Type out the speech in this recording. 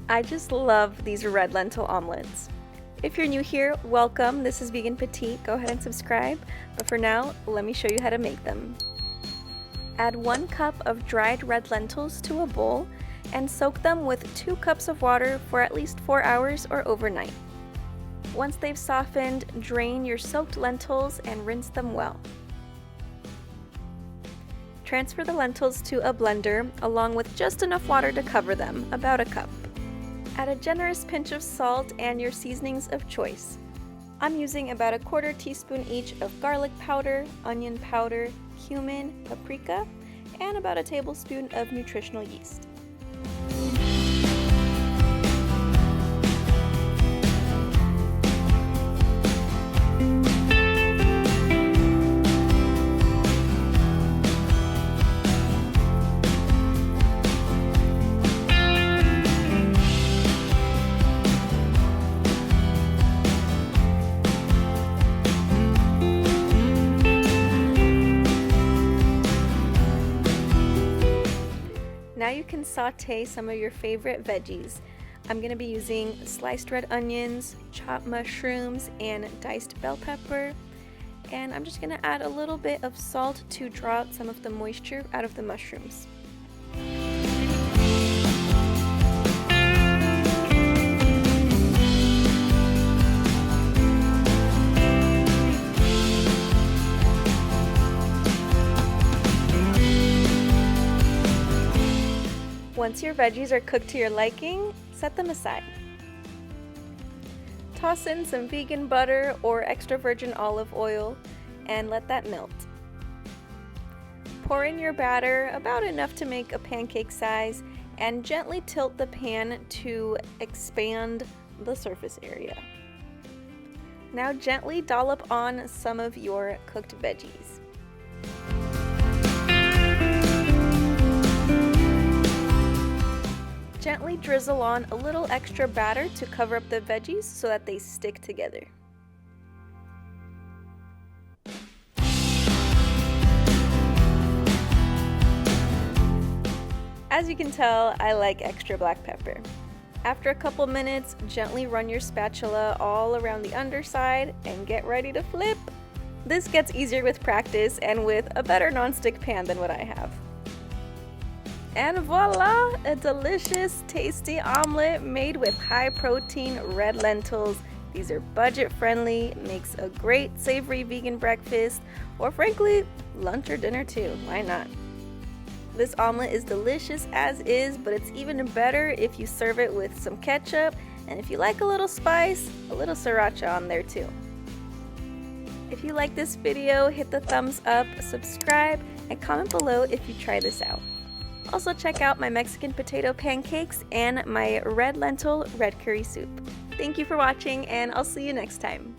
I just love these red lentil omelets. If you're new here, welcome. This is Vegan Petite. Go ahead and subscribe. But for now, let me show you how to make them. Add 1 cup of dried red lentils to a bowl and soak them with 2 cups of water for at least 4 hours or overnight. Once they've softened, drain your soaked lentils and rinse them well. Transfer the lentils to a blender along with just enough water to cover them, about a cup. Add a generous pinch of salt and your seasonings of choice. I'm using about a 1/4 teaspoon each of garlic powder, onion powder, cumin, paprika, and about a tablespoon of nutritional yeast. Now you can sauté some of your favorite veggies. I'm going to be using sliced red onions, chopped mushrooms, and diced bell pepper. And I'm just going to add a little bit of salt to draw out some of the moisture out of the mushrooms. Once your veggies are cooked to your liking, set them aside. Toss in some vegan butter or extra virgin olive oil and let that melt. Pour in your batter, about enough to make a pancake size, and gently tilt the pan to expand the surface area. Now gently dollop on some of your cooked veggies. Gently drizzle on a little extra batter to cover up the veggies so that they stick together. As you can tell, I like extra black pepper. After a couple minutes, gently run your spatula all around the underside and get ready to flip. This gets easier with practice and with a better nonstick pan than what I have. And voila! A delicious, tasty omelet made with high-protein red lentils. These are budget-friendly, makes a great savory vegan breakfast, or frankly, lunch or dinner too. Why not? This omelet is delicious as is, but it's even better if you serve it with some ketchup, and if you like a little spice, a little sriracha on there too. If you like this video, hit the thumbs up, subscribe, and comment below if you try this out. Also check out my Mexican potato pancakes and my red lentil red curry soup. Thank you for watching, and I'll see you next time.